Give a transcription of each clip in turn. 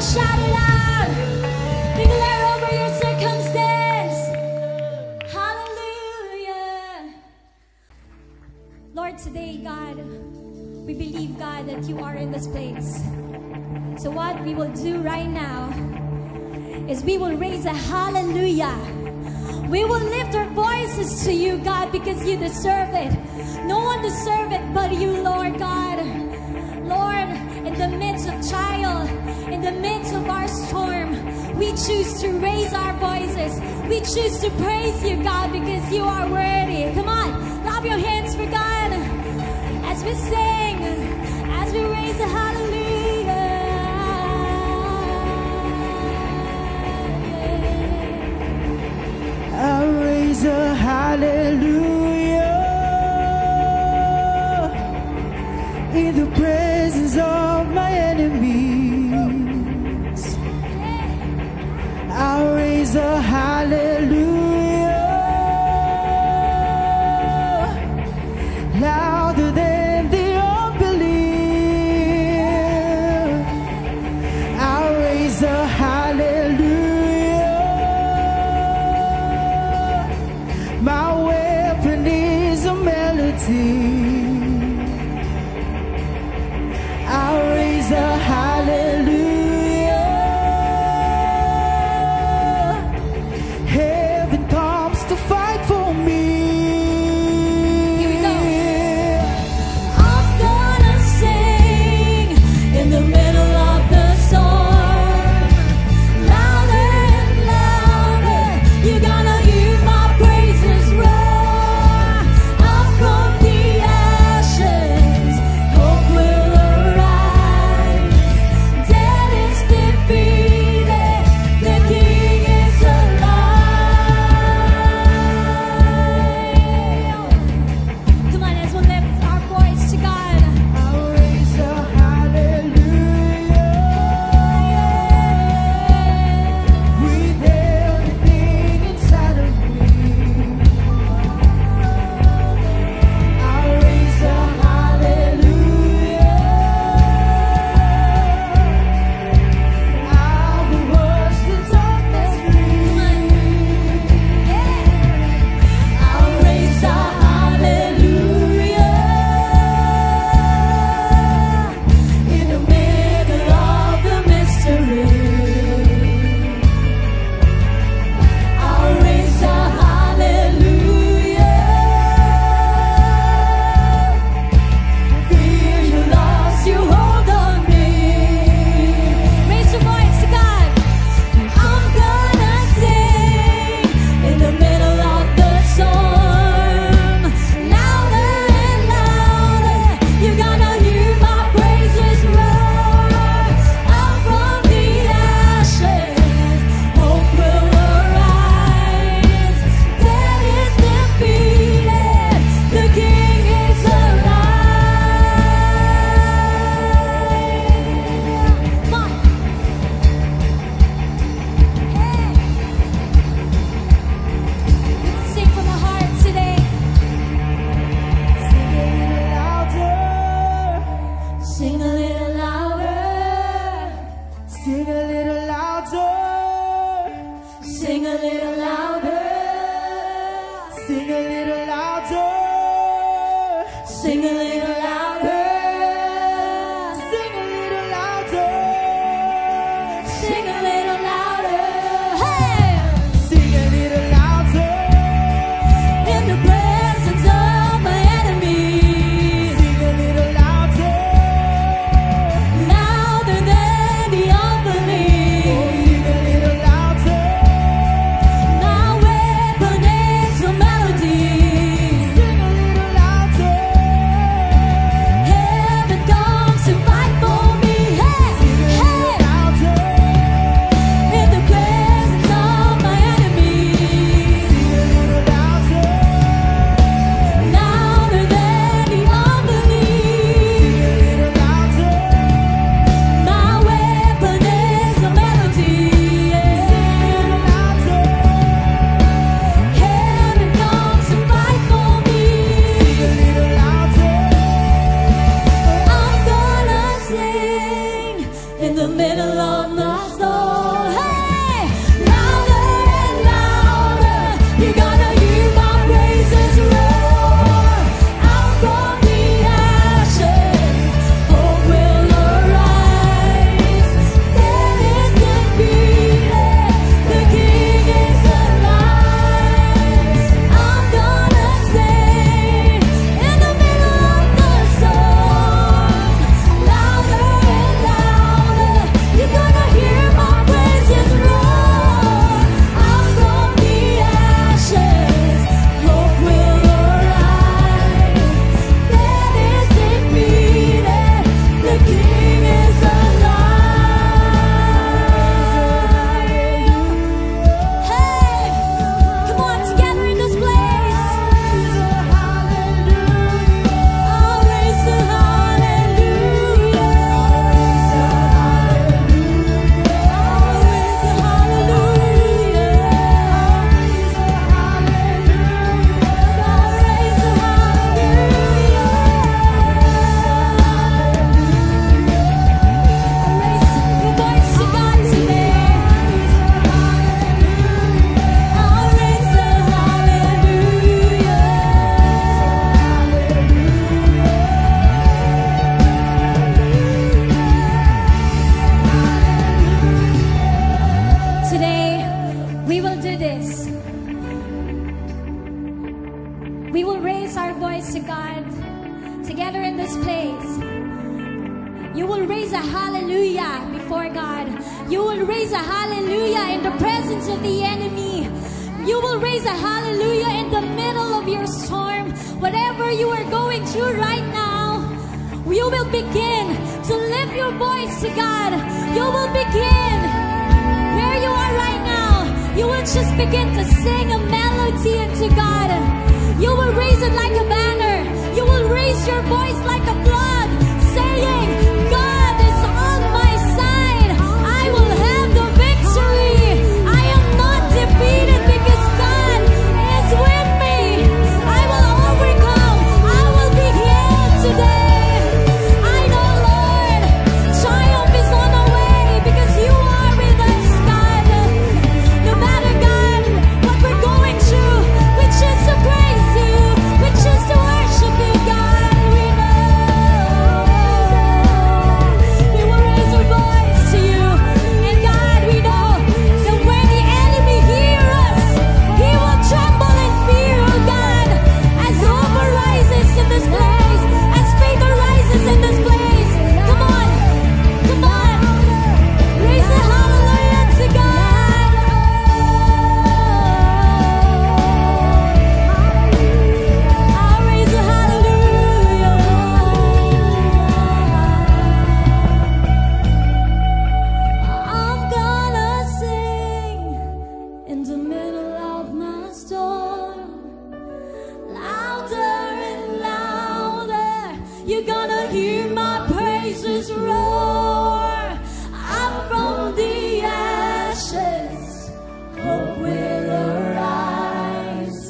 shout it out. Declare over your circumstance. Hallelujah. Lord, today, God, we believe, God, that you are in this place. So what we will do right now is we will raise a hallelujah. We will lift our voices to you, God, because you deserve it. No one deserves it but you, Lord God. Lord, in the midst of trial, in the midst of our storm, we choose to raise our voices. We choose to praise you, God, because you are worthy. Come on, clap your hands for God as we sing, as we raise a hallelujah. I raise a hallelujah in the presence of my enemies. I raise a hallelujah louder than the unbelief. I raise a hallelujah. My weapon is a melody. I raise a hallelujah. Heaven comes to fight for me. Here we go. I'm gonna sing in the middle of the storm. Louder and louder, you're gonna hear my praises roar. Up from the ashes, hope will arise. Death is defeated, the King is alive. Come on, as we lift our voice to God. I raise a hallelujah with everything inside of me. I raise a hallelujah. I will wash the darkness free. I'll raise a hallelujah in the middle of the mystery. I'll raise a hallelujah. Fear you lost, you hold on me. Raise your voice to God. I'm gonna sing in the middle of the storm. Louder and louder, you're gonna hear my praises roar. Up from the ashes, hope will arise. Death is defeated, the King is alive. Come on. Sing from the heart today. Sing a little louder. Sing a little louder. Sing a little louder. Sing a little louder. Sing a little louder. Sing a little louder. Sing a little louder. Sing a little louder. Hey! Sing a little louder. In the presence of my enemies. Sing a little louder. Louder than the unbelief. Lord God. You will raise a hallelujah in the presence of the enemy. You will raise a hallelujah in the middle of your storm. Whatever you are going through right now, you will begin to lift your voice to God. You will begin where you are right now. You will just begin to sing a melody unto God. You will raise it like a banner. You will raise your voice like a flood, saying, God is on my side. I will have the victory. I am not defeated because God is with me. I will overcome. I will be healed today. I know, Lord, triumph is on the way because you are with us, God. No matter, God, what we're going through, we choose to praise you. We choose to worship you, God. We know we will raise our voice to you. And God, we know that when the enemy hears us, he will tremble in fear, oh God. As hope arises in this place, as faith arises in this place. Come on, come on. Raise a hallelujah to God. I'll raise a hallelujah. I'm gonna sing in the middle of my storm. Louder and louder, you're gonna hear my praises roar. I'm from the ashes, hope will arise.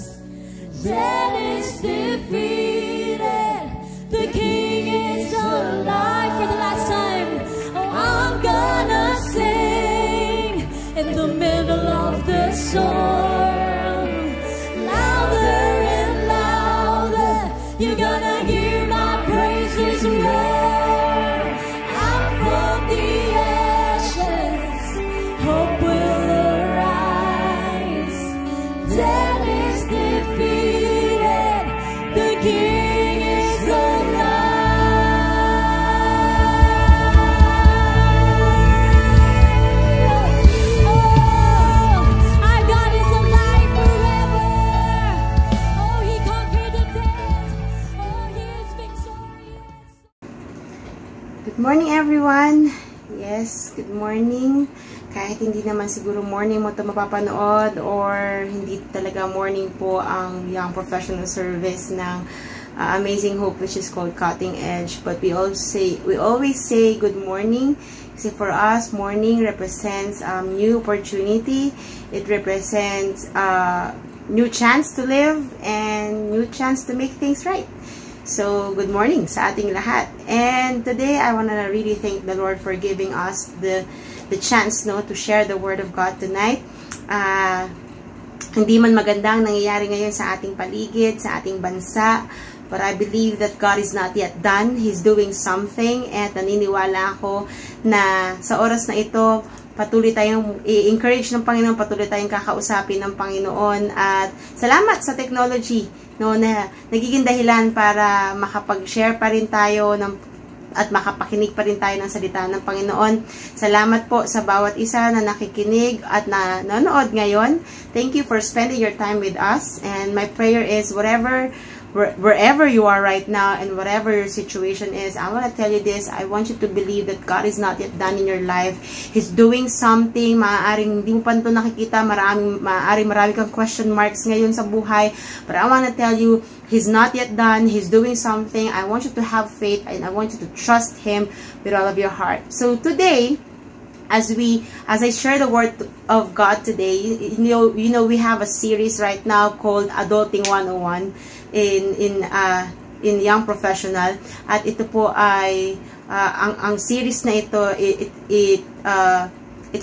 Death is defeated, the King is alive. For the last time, oh, I'm gonna sing in the middle of the storm. Louder and louder, you're gonna hear my praises roar. I'm from the ashes, hope will arise. Death is defeated, the King is alive. Oh, our God is alive forever. Oh, he conquered the dead. Oh, he is victorious. Good morning, everyone. Yes, good morning. Kahit hindi naman siguro morning mo ito mapapanood or hindi talaga morning po ang Young Professional Service ng Amazing Hope, which is called Cutting Edge. But we always say good morning kasi for us, morning represents new opportunity. It represents new chance to live and new chance to make things right. So, good morning sa ating lahat. And today, I want to really thank the Lord for giving us the chance to share the Word of God tonight. Hindi man maganda ang nangyayari ngayon sa ating paligid, sa ating bansa, but I believe that God is not yet done. He's doing something, at naniniwala ako na sa oras na ito, patuloy tayong i-encourage ng Panginoon, patuloy tayong kakausapin ng Panginoon, at salamat sa technology na nagiging dahilan para makapag-share pa rin tayo at makapakinig pa rin tayo ng salita ng Panginoon. Salamat po sa bawat isa na nakikinig at nanonood ngayon. Thank you for spending your time with us, and my prayer is wherever you are right now and whatever your situation is, I want to tell you this. I want you to believe that God is not yet done in your life. He's doing something. Maaaring hindi mo pa ito nakikita. Marami kang question marks ngayon sa buhay. But I want to tell you, He's not yet done. He's doing something. I want you to have faith, and I want you to trust Him with all of your heart. So today, as I share the Word of God today, you know we have a series right now called Adulting 101 in Young Professional, at ito po ay ang series na ito, it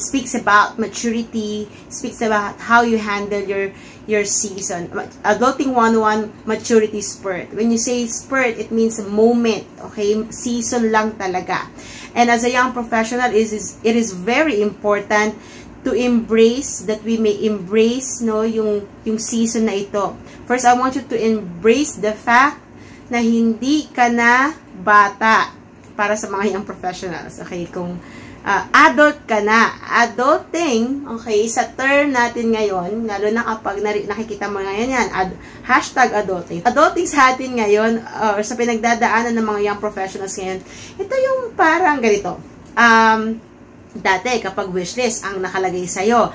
speaks about maturity, speaks about how you handle your season. Adulting 101, maturity spurt. When you say spurt, it means a moment, okay? Season lang talaga. And as a young professional, it is very important to embrace, that we may embrace yung season na ito. First, I want you to embrace the fact na hindi ka na bata para sa mga young professionals. Okay, kung adult ka na. Adulting, okay, sa term natin ngayon, lalo na kapag nakikita mo ngayon yan, hashtag adulting. Adulting sa atin ngayon, or sa pinagdadaanan ng mga young professionals ngayon, ito yung parang ganito. Dati, kapag wishlist ang nakalagay sa'yo,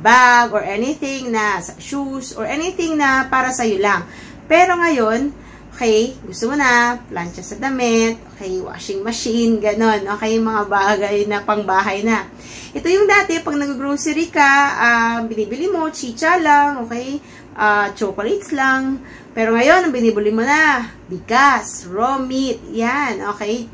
bag or anything na shoes or anything na para sa'yo lang. Pero ngayon, okay, gusto mo na, plancha sa damit, okay, washing machine, ganon, okay, mga bagay na pangbahay na. Ito yung dati, pag nag-grocery ka, binibili mo, chicha lang, okay, chocolates lang. Pero ngayon, ang binibili mo na, bigas, raw meat, yan, okay,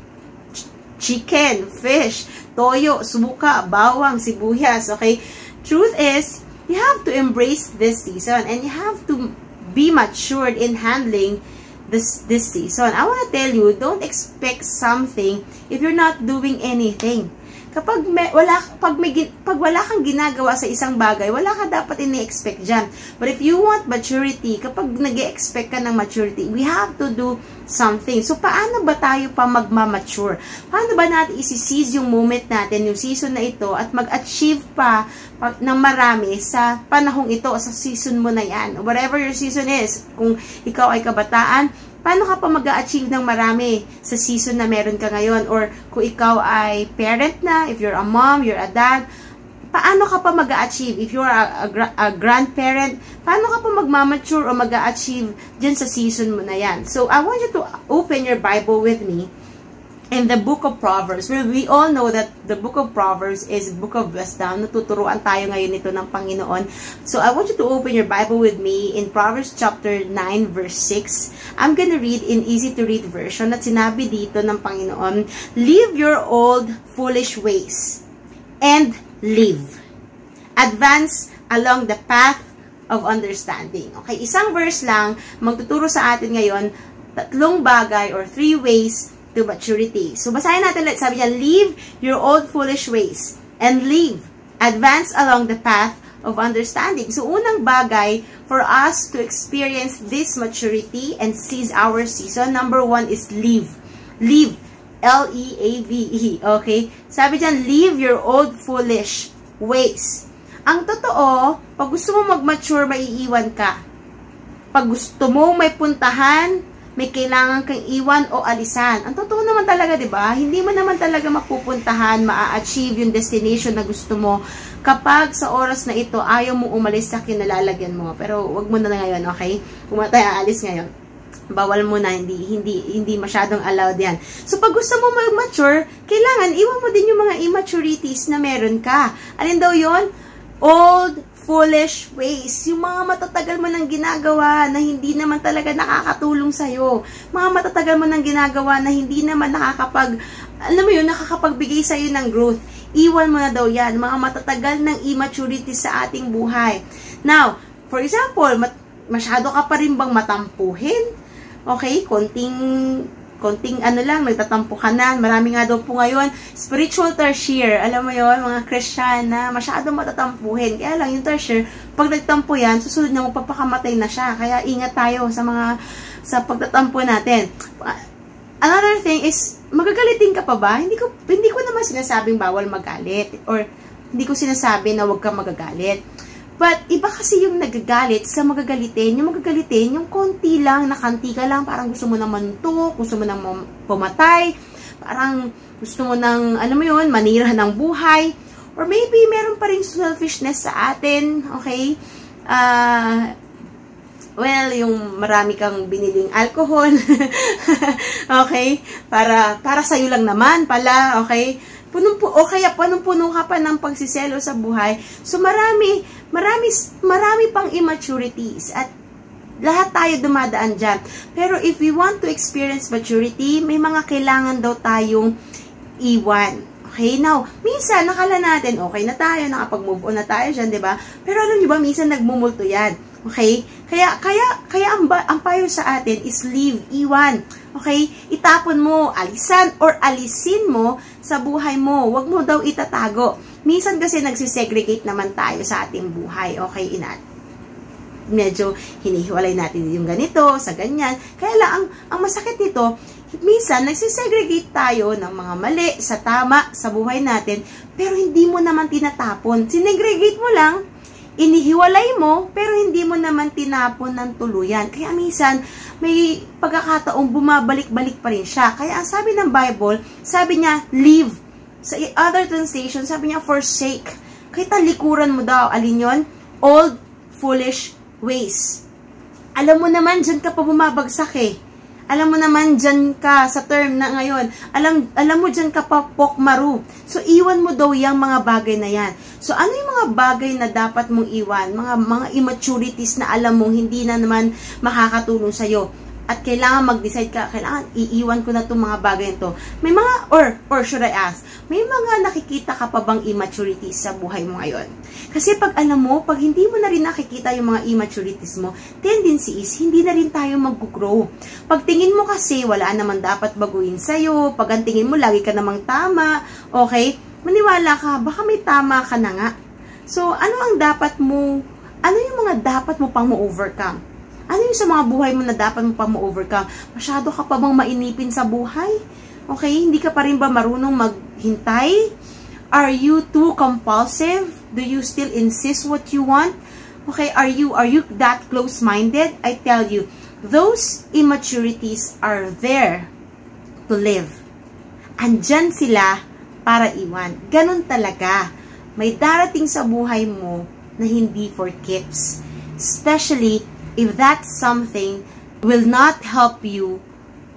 chicken, fish, toyo, suka, bawang, sibuyas, okay? Truth is, you have to embrace this season and you have to be matured in handling this season. I want to tell you, don't expect something if you're not doing anything. Kapag wala kang ginagawa sa isang bagay, wala ka dapat ini-expect dyan. But if you want maturity, kapag nag-expect ka ng maturity, we have to do something. So, paano ba tayo pa magmamature? Paano ba natin isi-seize yung moment natin, yung season na ito, at mag-achieve pa ng marami sa panahong ito, sa season mo na yan? Whatever your season is, kung ikaw ay kabataan, paano ka pa mag-a-achieve ng marami sa season na meron ka ngayon? Or kung ikaw ay parent na, if you're a mom, you're a dad, paano ka pa mag-a-achieve? If you're a grandparent, paano ka pa magmamature o mag-a-achieve dyan sa season mo na yan? So, I want you to open your Bible with me in the book of Proverbs, where we all know that the book of Proverbs is book of wisdom. Natuturuan tayo ngayon nito ng Panginoon. So, I want you to open your Bible with me in Proverbs chapter 9, verse 6. I'm gonna read in easy-to-read version at sinabi dito ng Panginoon, leave your old foolish ways and live. Advance along the path of understanding. Okay, isang verse lang, magtuturo sa atin ngayon, 3 bagay or 3 ways to maturity. So, basahin natin ulit. Sabi niya, leave your old foolish ways and live. Advance along the path of understanding. So, unang bagay for us to experience this maturity and seize our season, number 1 is live. Live. L-E-A-V-E. Okay? Sabi diyan, leave your old foolish ways. Ang totoo, pag gusto mo mag-mature, maiiwan ka. Pag gusto mo may puntahan, may kailangan kang iwan o alisan. Ang totoo naman talaga, di ba? Hindi mo naman talaga mapupuntahan, maa-achieve yung destination na gusto mo kapag sa oras na ito, ayaw mo umalis sa kinalalagyan mo. Pero wag mo na ngayon, okay? Kung tayo aalis ngayon, bawal mo na, hindi masyadong allowed yan. So, pag gusto mo mag-mature, kailangan iwan mo din yung mga immaturities na meron ka. Alin daw yon? Old, foolish ways. Yung mga matatagal mo nang ginagawa na hindi naman talaga nakakatulong sa'yo. Mga matatagal mo nang ginagawa na hindi naman nakakapagbigay sa'yo ng growth. Iwan mo na daw yan. Mga matatagal ng immaturity sa ating buhay. Now, for example, masyado ka pa rin bang matampuhin? Okay, konting ano lang, nagtatampo ka na. Marami nga daw po ngayon, spiritual tertiary, alam mo yon, mga Christian na masyadong matatampuhin. Kaya lang yung tertiary, pag nagtampo yan, susunod na magpapakamatay na siya. Kaya ingat tayo sa pagtatampo natin. Another thing is, magagalitin ka pa ba? Hindi ko naman sinasabing bawal magalit. Or, hindi ko sinasabi na huwag kang magagalit. But, iba kasi yung nagagalit sa magagalitin. Yung magagalitin, yung konti lang, nakanti ka lang, parang gusto mo nang manuntok, gusto mo nang pumatay, parang gusto mo nang, ano mo yun, manira ng buhay. Or maybe, meron pa rin selfishness sa atin, okay? Well, yung marami kang biniling alcohol, okay? Para sa'yo lang naman pala, okay? O kaya punong-puno ka pa ng pagsiselo sa buhay. So, marami pang immaturities at lahat tayo dumadaan dyan. Pero if we want to experience maturity, may mga kailangan daw tayong iwan. Okay, now, minsan nakala natin, okay na tayo, nakapag-move on na tayo dyan, diba? Pero alam niyo ba, minsan nagmumulto yan. Okay? Kaya ang payo sa atin is leave, iwan. Okay? Itapon mo, alisan or alisin mo sa buhay mo. Huwag mo daw itatago. Minsan kasi nagsisegregate naman tayo sa ating buhay. Okay, medyo hinihiwalay natin yung ganito, sa ganyan. Kaya lang, ang masakit nito, Minsan, nagsisegregate tayo ng mga mali sa tama sa buhay natin, pero hindi mo naman tinatapon. Sinegregate mo lang, inihiwalay mo, pero hindi mo naman tinapon ng tuluyan. Kaya minsan, may pagkakataong bumabalik-balik pa rin siya. Kaya ang sabi ng Bible, sabi niya, leave. Sa other translation, sabi niya, forsake. Kaya talikuran mo daw, alin yon? Old, foolish ways. Alam mo naman, dyan ka pa bumabagsak eh. Alam mo naman, dyan ka sa term na ngayon. Alam mo, dyan ka pa pokmaru. So, iwan mo daw yung mga bagay na yan. So, ano yung mga bagay na dapat mong iwan? Mga immaturities na alam mong hindi na naman makakatulong sa'yo. At kailangan mag-decide ka, kailangan iiwan ko na itong mga bagay nito. May mga, or should I ask, may mga nakikita ka pa bang immaturities sa buhay mo ngayon? Kasi pag alam mo, pag hindi mo na rin nakikita yung mga immaturities mo, tendency is, hindi na rin tayo mag-grow. Pag tingin mo kasi, wala naman dapat baguhin sa'yo. Pag ang tingin mo, lagi ka namang tama. Okay? Maniwala ka, baka may tama ka na nga. So, ano yung mga dapat mo pang ma-overcome? Ano yung sa mga buhay mo na dapat mo pa ma-overcome? Masyado ka pa bang mainipin sa buhay? Okay? Hindi ka pa rin ba marunong maghintay? Are you too compulsive? Do you still insist what you want? Okay? Are you that close-minded? I tell you, those immaturities are there to live. Andyan sila para iwan. Ganun talaga. May darating sa buhay mo na hindi for keeps. Especially if that something will not help you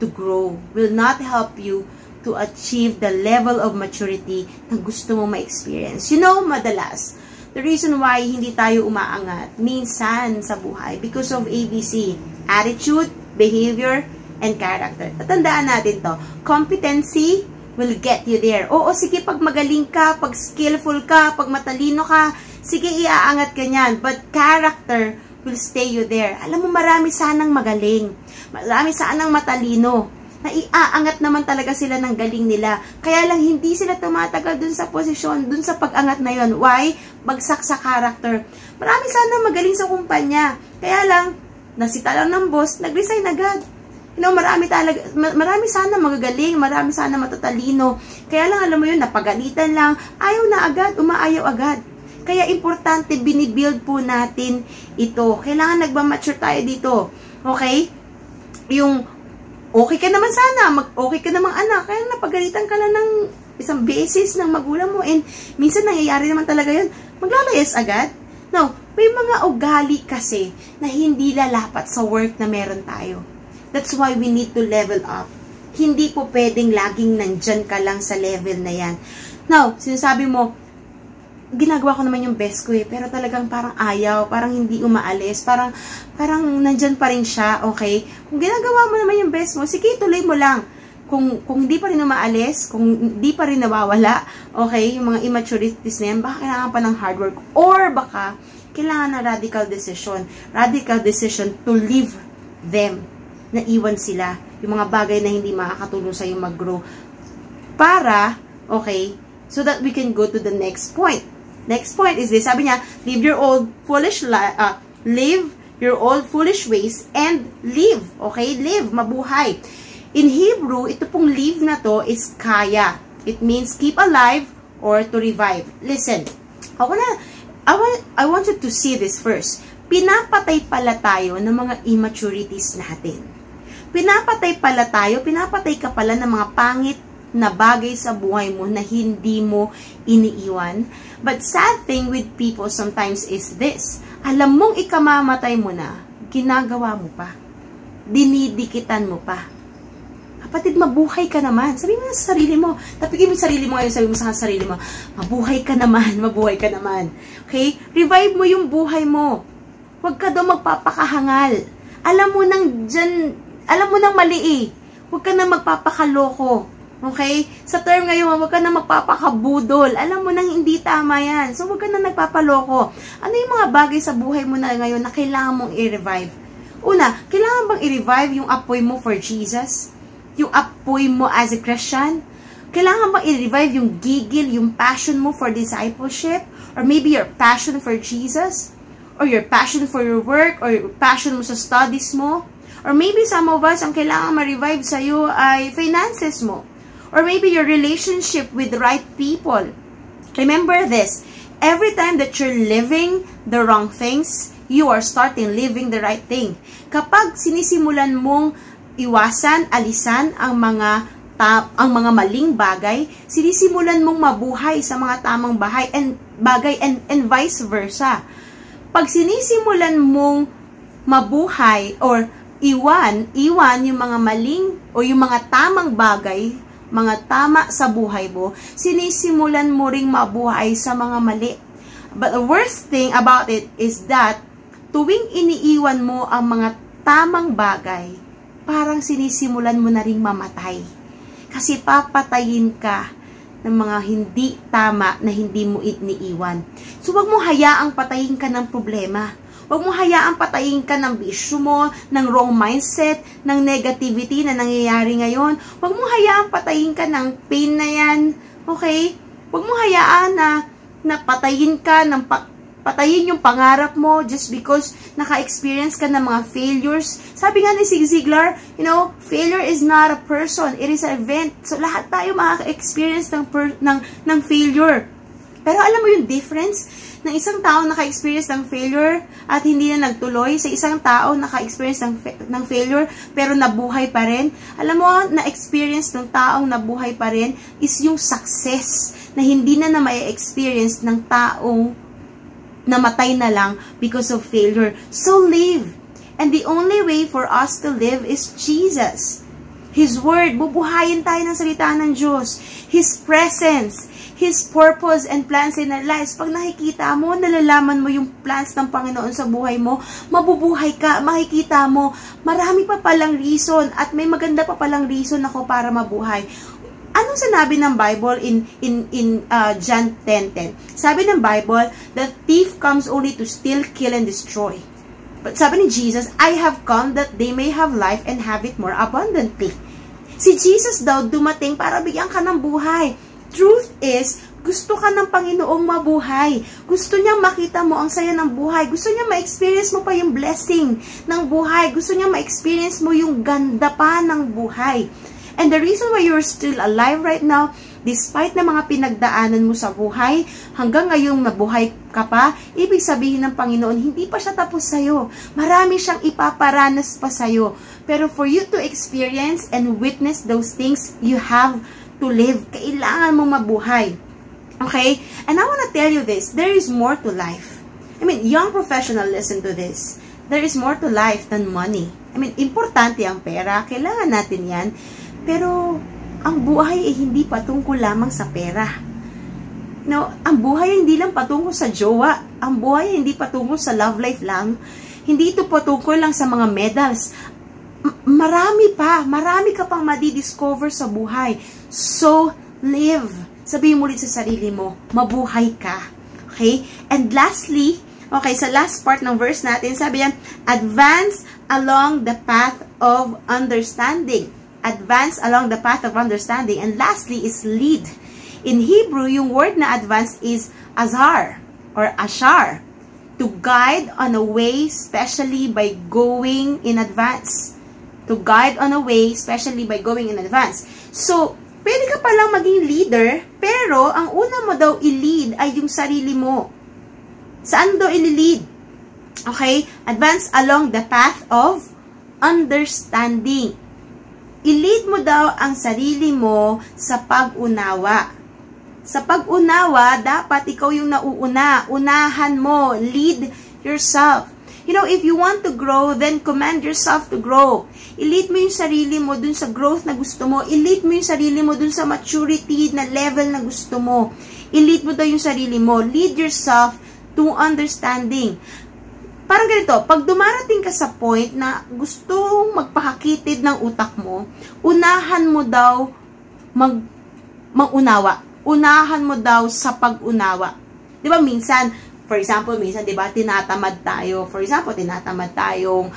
to grow, will not help you to achieve the level of maturity na gusto mo ma-experience. You know, madalas, the reason why hindi tayo umaangat minsan sa buhay, because of ABC, attitude, behavior, and character. Tatandaan natin to, competency will get you there. Oo, sige, pag magaling ka, pag skillful ka, pag matalino ka, sige, iaangat ka niyan. But character will stay you there. Alam mo, marami sanang magaling. Marami sanang matalino. Na iaangat naman talaga sila ng galing nila. Kaya lang hindi sila tumatagal dun sa posisyon, dun sa pag-angat na yon. Why? Bagsak sa character. Marami sanang magaling sa kumpanya. Kaya lang, nasita lang ng boss, nag-resign agad. You know, marami sana magagaling, marami sana matatalino. Kaya lang, alam mo yun, napagalitan lang, ayaw na agad, umaayaw agad. Kaya importante, binibuild po natin ito. Kailangan nagmamature tayo dito. Okay? Yung, okay ka naman sana, okay ka namang anak, kaya napagalitan ka lang ng isang beses ng magulang mo, and minsan nangyayari naman talaga yun, maglalayas agad. No, may mga ugali kasi na hindi lalapat sa work na meron tayo. That's why we need to level up. Hindi po pwedeng laging nandyan ka lang sa level na yan. Now, sinasabi mo, ginagawa ko naman yung best ko eh, pero talagang parang ayaw, parang hindi umaalis, parang nandyan pa rin siya, okay? Kung ginagawa mo naman yung best mo, sige, tuloy mo lang. Kung hindi pa rin umaalis, kung hindi pa rin nawawala, okay, yung mga immaturities na yan, baka kailangan pa ng hard work, or baka kailangan ng radical decision to leave them, na iwan sila, yung mga bagay na hindi makakatulong sa'yo mag-grow, para, okay, so that we can go to the next point. Next point is this. Sabi niya, leave your old foolish ways and live. Okay? Live. Mabuhay. In Hebrew, ito pong live na to is kaya. It means keep alive or to revive. Listen. I want you to see this first. Pinapatay pala tayo ng mga immaturities natin. Pinapatay ka pala ng mga pangit na bagay sa buhay mo na hindi mo iniiwan. But sad thing with people sometimes is this. Alam mong ikamamatay mo na, ginagawa mo pa. Dinidikitan mo pa. Kapatid, mabuhay ka naman. Sabi mo sa sarili mo. Tapigin mo sa sarili mo ngayon, sabi mo sa sarili mo, mabuhay ka naman, mabuhay ka naman. Okay? Revive mo yung buhay mo. Huwag ka daw magpapakahangal. Alam mo nang mali eh. Huwag ka nang magpapakaloko. Okay? Sa term ngayon, huwag ka na magpapakabudol. Alam mo nang hindi tama yan. So, huwag ka na nagpapaloko. Ano yung mga bagay sa buhay mo na ngayon na kailangan mong i-revive? Una, kailangan bang i-revive yung apoy mo for Jesus? Yung apoy mo as a Christian? Kailangan bang i-revive yung gigil, yung passion mo for discipleship? Or maybe your passion for Jesus? Or your passion for your work? Or your passion mo sa studies mo? Or maybe some of us, ang kailangan ma-revive sa'yo ay finances mo. Or maybe your relationship with the right people. Remember this, every time that you're living the wrong things, you are starting living the right thing. Kapag sinisimulan mong iwasan, alisan ang mga maling bagay, sinisimulan mong mabuhay sa mga tamang bagay and vice versa. Pag sinisimulan mong mabuhay or iwan yung mga maling o yung mga tamang bagay, mga tama sa buhay mo, sinisimulan mo ring mabuhay sa mga mali. But the worst thing about it is that tuwing iniiwan mo ang mga tamang bagay, parang sinisimulan mo na ring mamatay. Kasi papatayin ka ng mga hindi tama na hindi mo iniiwan. So, wag mo hayaang patayin ka ng problema. Wag mo hayaang patayin ka ng bisyo mo, ng wrong mindset, ng negativity na nangyayari ngayon. Wag mo hayaang patayin ka ng pain na yan. Okay? Wag mo hayaan na patayin ka patayin yung pangarap mo just because naka-experience ka ng mga failures. Sabi nga ni Zig Ziglar, failure is not a person, it is an event. So, lahat tayo makaka-experience ng failure. Pero alam mo yung difference ng isang tao naka-experience ng failure at hindi na nagtuloy sa isang tao naka-experience ng failure pero nabuhay pa rin? Alam mo, na-experience ng taong nabuhay pa rin is yung success na hindi na ma-experience ng taong namatay na lang because of failure. So live. And the only way for us to live is Jesus. His Word. Bubuhayin tayo ng salita ng Diyos. His presence. His purpose and plans in our lives. Pag nakikita mo, nalalaman mo yung plans ng Panginoon sa buhay mo, mabubuhay ka, makikita mo, marami pa palang reason at may maganda pa palang reason ako para mabuhay. Anong sinabi ng Bible in John 10:10? Sabi ng Bible, the thief comes only to steal, kill, and destroy. But sabi ni Jesus, I have come that they may have life and have it more abundantly. Si Jesus daw dumating para bigyan ka ng buhay. Truth is, gusto ka ng Panginoong mabuhay. Gusto niya makita mo ang saya ng buhay. Gusto niya ma-experience mo pa yung blessing ng buhay. Gusto niya ma-experience mo yung ganda pa ng buhay. And the reason why you're still alive right now, despite na mga pinagdaanan mo sa buhay, hanggang ngayong nabuhay ka pa, ibig sabihin ng Panginoon, hindi pa siya tapos sa'yo. Marami siyang ipaparanas pa sa'yo. Pero for you to experience and witness those things, you have to live. Kailangan mo mabuhay. Okay? And I want to tell you this, there is more to life. I mean, young professional, listen to this. There is more to life than money. I mean, importante ang pera. Kailangan natin yan. Pero, ang buhay ay hindi patungkol lamang sa pera. Ang buhay ay hindi lang patungkol sa jowa. Ang buhay ay hindi patungkol sa love life lang. Hindi ito patungkol lang sa mga medals. Marami ka pang madidiscover sa buhay. So, live. Sabihin mo ulit sa sarili mo, mabuhay ka. Okay? And lastly, okay, sa last part ng verse natin, sabi yan, advance along the path of understanding. Advance along the path of understanding. And lastly is lead. In Hebrew, yung word na advance is azar or ashar. To guide on a way, especially by going in advance. To guide on a way, especially by going in advance. So, pwede ka palang maging leader, pero ang una mo daw i-lead ay yung sarili mo. Saan daw i-lead? Okay? Advance along the path of understanding. I-lead mo daw ang sarili mo sa pag-unawa. Sa pag-unawa, dapat ikaw yung nauuna. Unahan mo. Lead yourself. If you want to grow, then command yourself to grow. I-lead mo yung sarili mo dun sa growth na gusto mo. I-lead mo yung sarili mo dun sa maturity na level na gusto mo. I-lead mo daw yung sarili mo. Lead yourself to understanding. Parang ganito, pag dumarating ka sa point na gusto magpakakitid ng utak mo, unahan mo daw mag-unawa. Unahan mo daw sa pag-unawa. Di ba minsan, for example, di ba, tinatamad tayo. For example, tinatamad tayong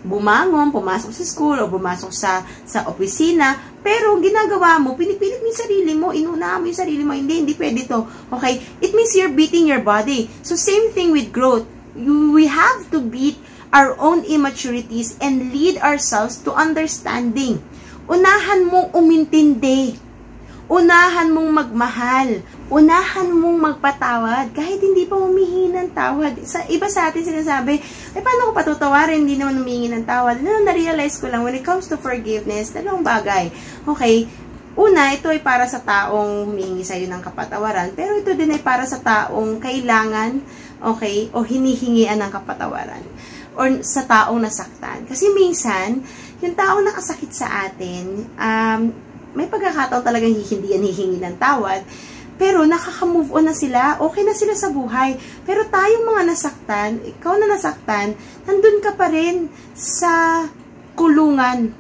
bumangon, pumasok sa school, o pumasok sa opisina. Pero, ang ginagawa mo, pinipilit mo yung sarili mo, inunahan mo yung sarili mo, hindi pwede to. Okay? It means you're beating your body. So, same thing with growth. We have to beat our own immaturities and lead ourselves to understanding. Unahan mong umintindi. Unahan mong magmahal. Unahan mong magpatawad kahit hindi pa humihingi ng tawad. Iba sa atin sinasabi, paano ko patutawarin? Hindi naman humihingi ng tawad. Na-realize ko lang, when it comes to forgiveness, dalawang bagay. Okay, una, ito ay para sa taong humihingi sa'yo ng kapatawaran, pero ito din ay para sa taong kailangan, okay, o hinihingian ng kapatawaran, or sa taong nasaktan. Kasi minsan, yung taong nakasakit sa atin, may pagkakataon talagang hindi yan hihingi ng tawad, pero nakaka-move on na sila, okay na sila sa buhay. Pero tayong mga nasaktan, ikaw na nasaktan, nandun ka pa rin sa kulungan,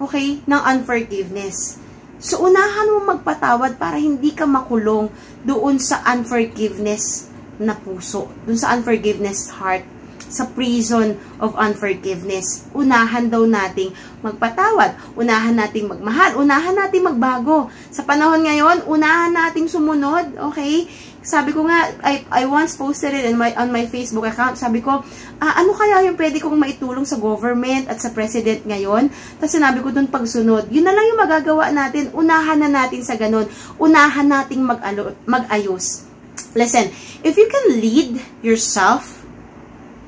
okay, ng unforgiveness. So, unahan mo magpatawad para hindi ka makulong doon sa unforgiveness na puso, doon sa unforgiveness heart, sa prison of unforgiveness. Unahan daw nating magpatawad, unahan nating magmahal, unahan nating magbago. Sa panahon ngayon, unahan nating sumunod, okay? Sabi ko nga, I once posted it on my Facebook account. Sabi ko, ano kaya yung pwede kong maitulong sa government at sa president ngayon? Tapos sinabi ko dun pagsunod. Yun na lang yung magagawa natin. Unahan na natin sa ganun. Unahan nating mag-ayos. Listen, if you can lead yourself,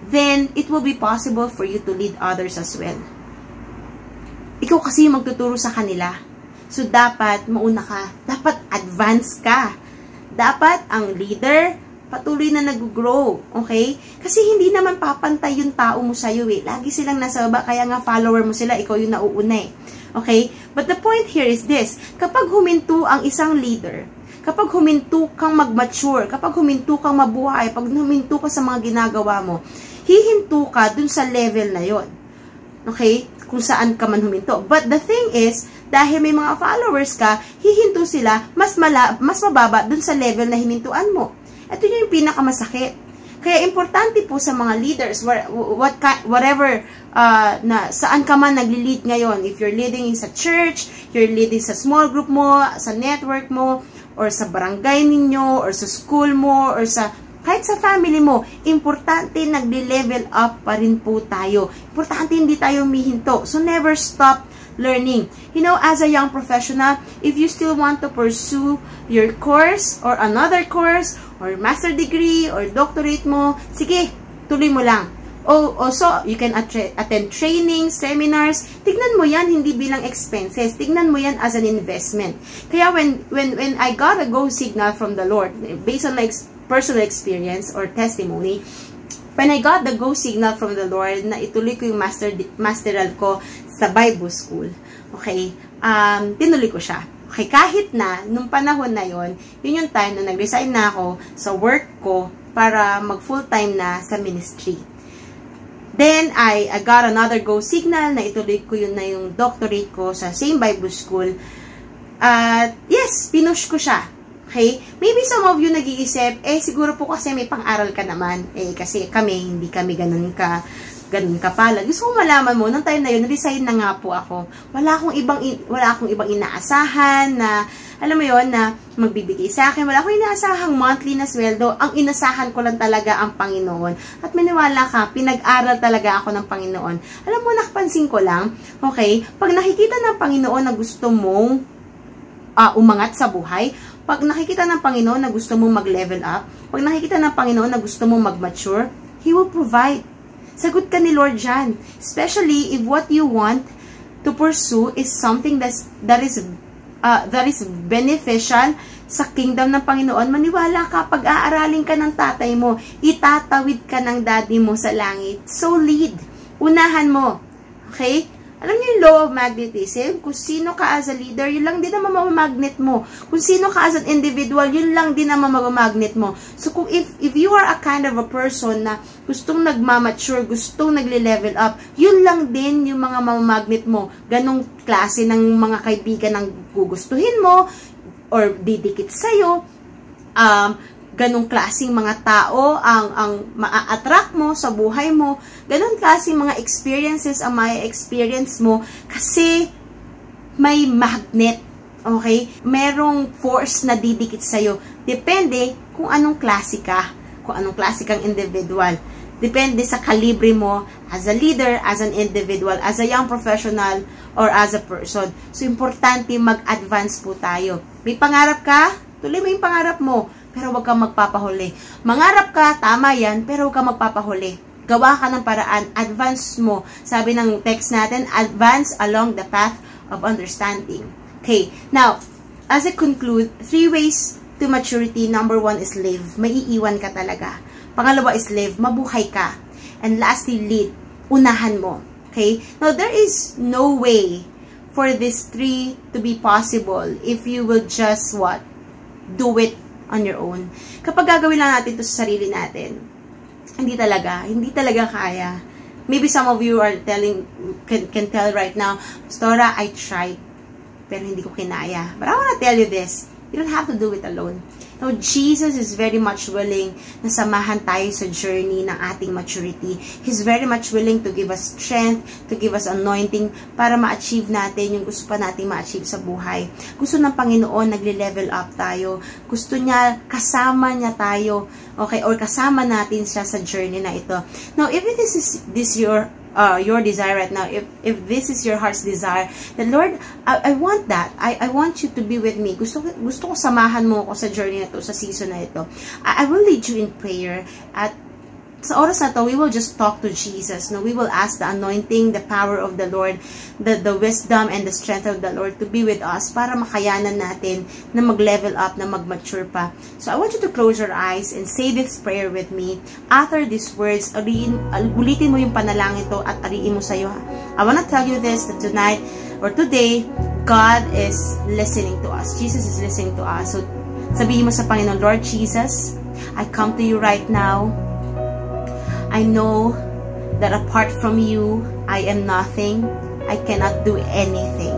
then it will be possible for you to lead others as well. Ikaw kasi yung magtuturo sa kanila. So, dapat mauna ka. Dapat advance ka. Dapat ang leader patuloy na nag-grow. Okay? Kasi hindi naman papantay yung tao mo sa'yo eh. Lagi silang nasa baba, kaya nga follower mo sila, ikaw yung nauuna eh. Okay? But the point here is this. Kapag huminto ang isang leader, kapag huminto kang mag-mature, kapag huminto kang mabuhay, pag huminto ka sa mga ginagawa mo, hihinto ka dun sa level na yon. Okay? Kung saan ka man huminto. But the thing is, dahil may mga followers ka, hihinto sila mas mababa dun sa level na hinintuan mo. Ito yung pinakamasakit. Kaya importante po sa mga leaders, whatever, na saan ka man nagli-lead ngayon. If you're leading in sa church, you're leading sa small group mo, sa network mo, or sa barangay ninyo, or sa school mo, or sa kahit sa family mo, importante nagli-level up pa rin po tayo. Importante hindi tayo humihinto. So, never stop learning. You know, as a young professional, if you still want to pursue your course, or another course, or master degree, or doctorate mo, sige, tuloy mo lang. Also, you can attend training, seminars. Tignan mo yan, hindi bilang expenses. Tignan mo yan as an investment. Kaya when I got a go signal from the Lord, based on my personal experience or testimony, when I got the go signal from the Lord na ituloy ko yung masteral ko sa Bible School, okay, tinuloy ko siya. Okay, kahit na, nung panahon na yon, yun yung time na nag-resign na ako sa work ko para mag-full-time na sa ministry. Then, I got another go signal na ituloy ko yun na yung doctorate ko sa same Bible School. Yes, pinush ko siya. Okay? Maybe some of you nag-iisip, siguro po kasi may pang-aral ka naman. Kasi hindi kami ganun kapala. Gusto ko malaman mo, nung time na yun, resign na nga po ako. Wala akong ibang inaasahan na, alam mo yun, na magbibigay sa akin. Wala akong inaasahang monthly na sweldo. Ang inasahan ko lang talaga ang Panginoon. At maniwala ka, pinag-aral talaga ako ng Panginoon. Alam mo, nakapansin ko lang, okay, pag nakikita ng Panginoon na gusto mong umangat sa buhay, pag nakikita ng Panginoon na gusto mong mag-level up, pag nakikita ng Panginoon na gusto mong mag-mature, He will provide. Sagot ka ni Lord dyan. Especially if what you want to pursue is something that is beneficial sa kingdom ng Panginoon. Maniwala ka, pag-aaralin ka ng tatay mo, itatawid ka ng daddy mo sa langit. So lead. Unahan mo. Okay? Alam niyo yung law of magnetism? Kung sino ka as a leader, yun lang din naman mamamagnet mo. Kung sino ka as an individual, yun lang din naman mamamagnet mo. So, kung if you are a kind of a person na gustong nagmamature, gustong nagle-level up, yun lang din yung mga mamamagnet mo. Ganong klase ng mga kaibigan ang gugustuhin mo, or didikit sa'yo, ganong klaseng mga tao ang ma-attract mo sa buhay mo, ganong klaseng mga experiences ang ma-experience mo kasi may magnet, okay? Merong force na didikit sa'yo. Depende kung anong klase ka, kung anong klase kang individual. Depende sa kalibre mo as a leader, as an individual, as a young professional, or as a person. So, importante mag-advance po tayo. May pangarap ka? Tuloy mo yung pangarap mo, pero huwag kang magpapahuli. Mangarap ka, tama yan, pero huwag kang magpapahuli. Gawa ka ng paraan, advance mo. Sabi ng text natin, advance along the path of understanding. Okay, now, as I conclude, 3 ways to maturity. Number 1 is live. Maiiwan ka talaga. Pangalawa is live. Mabuhay ka. And lastly, lead. Unahan mo. Okay? Now, there is no way for these 3 to be possible if you will just, what? Do it on your own. Kapag gagawin lang natin ito sa sarili natin, hindi talaga kaya. Maybe some of you are can tell right now, Pastora, I tried, pero hindi ko kinaya. But I want to tell you this, you don't have to do it alone. No, Jesus is very much willing na samahan tayo sa journey ng ating maturity. He's very much willing to give us strength, to give us anointing para ma-achieve natin yung gusto pa nating ma-achieve sa buhay. Gusto ng Panginoon, nagle-level up tayo. Gusto niya, kasama niya tayo, okay, or kasama natin siya sa journey na ito. Now, if this your desire right now, if this is your heart's desire, then Lord, I want that. I want you to be with me. Gusto ko samahan mo ako sa journey na ito, sa season na ito. I will lead you in prayer. At sa oras na to, we will just talk to Jesus. No? We will ask the anointing, the power of the Lord, the wisdom and the strength of the Lord to be with us para makayanan natin na mag-level up, na mag-mature pa. So I want you to close your eyes and say this prayer with me. After these words, ulitin mo yung panalangin to at ariin mo sa'yo. I want to tell you this, that tonight or today, God is listening to us. Jesus is listening to us. So sabihin mo sa Panginoon, Lord Jesus, I come to you right now. I know that apart from you, I am nothing. I cannot do anything.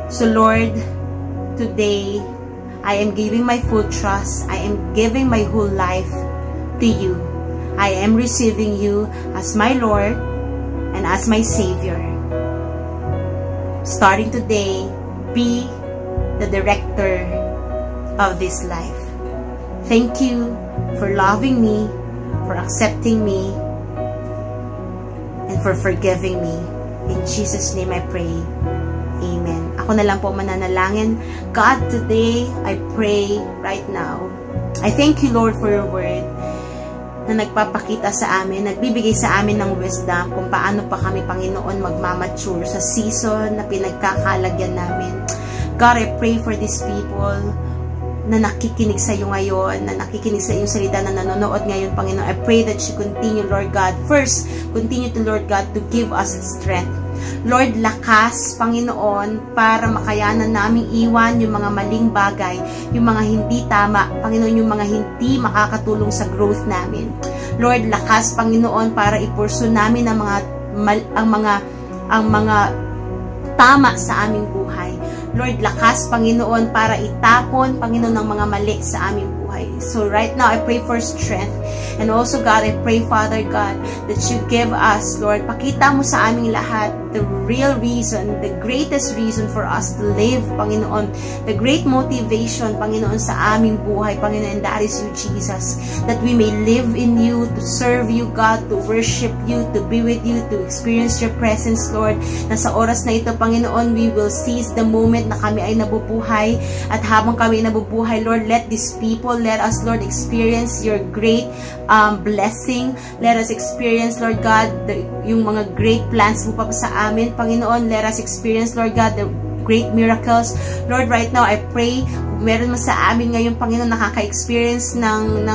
So Lord, today, I am giving my full trust. I am giving my whole life to you. I am receiving you as my Lord and as my Savior. Starting today, be the director of this life. Thank you for loving me, for accepting me, and for forgiving me. In Jesus' name I pray. Amen. Ako na lang po mananalangin. God, today, I pray right now. I thank you, Lord, for your word na nagpapakita sa amin, nagbibigay sa amin ng wisdom kung paano pa kami, Panginoon, magmamature sa season na pinagkakalagyan namin. God, I pray for these people na nakikinig sa iyo ngayon, na nakikinig sa iyong salita, na nanonood ngayon, Panginoon. I pray that you continue, Lord God. First, continue to, Lord God, to give us strength. Lord, lakas, Panginoon, para makayanan naming iwan yung mga maling bagay, yung mga hindi tama, Panginoon, yung mga hindi makakatulong sa growth namin. Lord, lakas, Panginoon, para ipursu namin ang mga tama sa aming buhay. Lord, lakas, Panginoon, para itapon, Panginoon, ng mga mali sa aming buhay. So right now, I pray for strength. And also, God, I pray, Father God, that you give us, Lord, pakita mo sa aming lahat the real reason, the greatest reason for us to live, Panginoon, the great motivation, Panginoon, sa aming buhay, Panginoon, and that is you, Jesus, that we may live in you, to serve you, God, to worship you, to be with you, to experience your presence, Lord, na sa oras na ito, Panginoon, we will seize the moment na kami ay nabubuhay, at habang kami ay nabubuhay, Lord, let these people, let us, Lord, experience your great blessing. Let us experience, Lord God, yung mga great plans mo pa sa amin, Panginoon. Let us experience, Lord God, the great miracles. Lord, right now, I pray, kung meron mo sa amin ngayon, Panginoon, nakaka-experience ng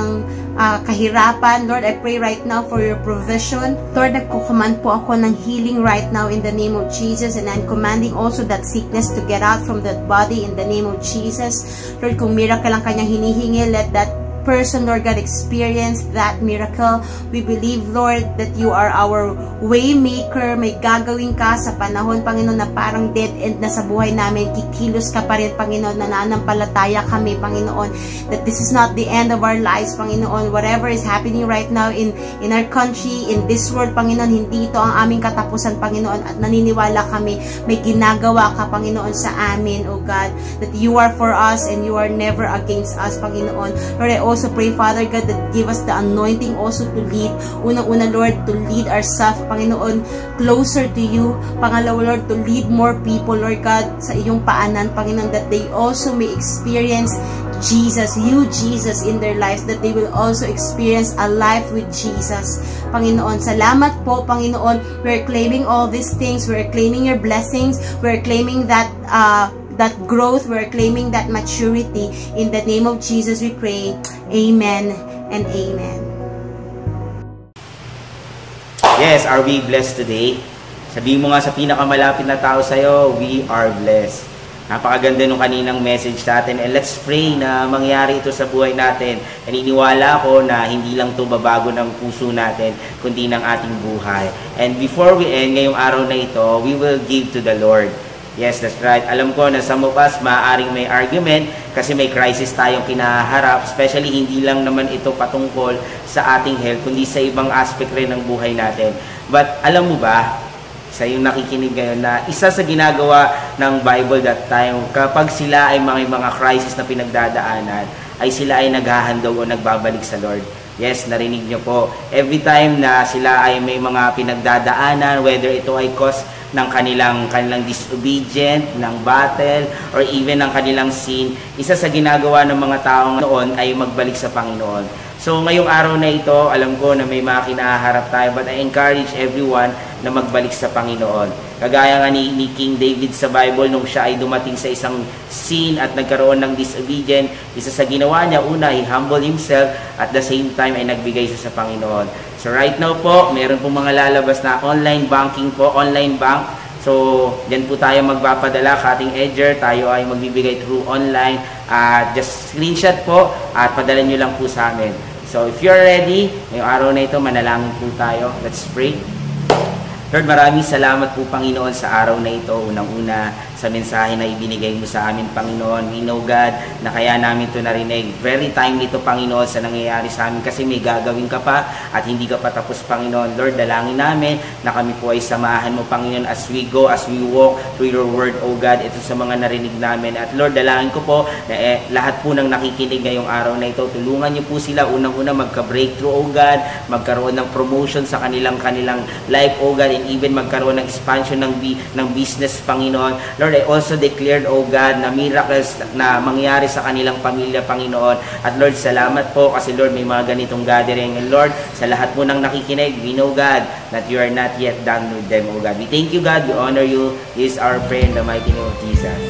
kahirapan, Lord, I pray right now for your provision. Lord, nagko-command po ako ng healing right now in the name of Jesus, and I'm commanding also that sickness to get out from that body in the name of Jesus. Lord, kung miracle ang kanyang hinihingi, let that person, Lord God, experience that miracle. We believe, Lord, that you are our way maker. May gagawin ka sa panahon, Panginoon, na parang dead end na sa buhay namin. Kikilos ka pa rin, Panginoon, nananampalataya kami, Panginoon, that this is not the end of our lives, Panginoon. Whatever is happening right now in our country, in this world, Panginoon, hindi ito ang aming katapusan, Panginoon, at naniniwala kami, may ginagawa ka, Panginoon, sa amin, O God, that you are for us and you are never against us, Panginoon. Lord, I also pray, Father God, that give us the anointing also to lead. Unang-una, Lord, to lead ourselves, Panginoon, closer to you. Pangalawa, Lord, to lead more people, Lord God, sa iyong paanan, Panginoon, that they also may experience Jesus, you, Jesus, in their lives, that they will also experience a life with Jesus. Panginoon, salamat po, Panginoon. We're claiming all these things. We're claiming your blessings. We're claiming that growth. We're claiming that maturity. In the name of Jesus, we pray. Amen and amen. Yes, are we blessed today? Sabihin mo nga sa pinakamalapit na tao sa'yo, we are blessed. Napakaganda nung kaninang message natin, and let's pray na mangyari ito sa buhay natin. Naniniwala ako na hindi lang ito babago ng puso natin, kundi ng ating buhay. And before we end ngayong araw na ito, we will give to the Lord. Yes, that's right. Alam ko na some of us maaaring may argument kasi may crisis tayong kinaharap, especially hindi lang naman ito patungkol sa ating health, kundi sa ibang aspect rin ng buhay natin. But alam mo ba, sa yung nakikinig ngayon, na isa sa ginagawa ng Bible that time, kapag sila ay mga crisis na pinagdadaanan, ay sila ay naghahandog o nagbabalik sa Lord. Yes, narinig nyo po. Every time na sila ay may mga pinagdadaanan, whether ito ay cause ng kanilang disobedient, ng battle, or even ng kanilang sin, isa sa ginagawa ng mga taong noon ay magbalik sa Panginoon. So, ngayong araw na ito, alam ko na may mga kinaharap tayo, but I encourage everyone na magbalik sa Panginoon. Kagaya nga ni King David sa Bible, nung siya ay dumating sa isang sin at nagkaroon ng disobedient, isa sa ginawa niya, una, he humble himself, at the same time ay nagbigay siya sa Panginoon. So, right now po, meron pong mga lalabas na online banking po, online bank. So, dyan po tayo magpapadala, cutting edger, tayo ay magbibigay through online. Just screenshot po at padala nyo lang po sa amin. So, if you're ready, ngayong araw na ito, manalangin po tayo. Let's pray. Lord, maraming salamat po, Panginoon, sa araw na ito. Unang-una, sa mensahe na ibinigay mo sa amin, Panginoon. We know, God, na kaya namin ito narinig. Very timely ito, Panginoon, sa nangyayari sa amin kasi may gagawin ka pa at hindi ka pa tapos, Panginoon. Lord, dalangin namin na kami po ay samahan mo, Panginoon, as we go, as we walk through your word, O God, ito sa mga narinig namin. At Lord, dalangin ko po na lahat po ng nakikinig ngayong araw na ito, tulungan niyo po sila unang-una magka-breakthrough, O God, magkaroon ng promotion sa kanilang life, O God, and even magkaroon ng expansion ng business, Panginoon. Lord, I also declared, O God, na miracles na mangyari sa kanilang pamilya, Panginoon. At Lord, salamat po kasi Lord, may mga ganitong gathering. And Lord, sa lahat po ng nakikinig, we know, God, that you are not yet done with them, O God. We thank you, God. We honor you. This is our prayer in the mighty name of Jesus.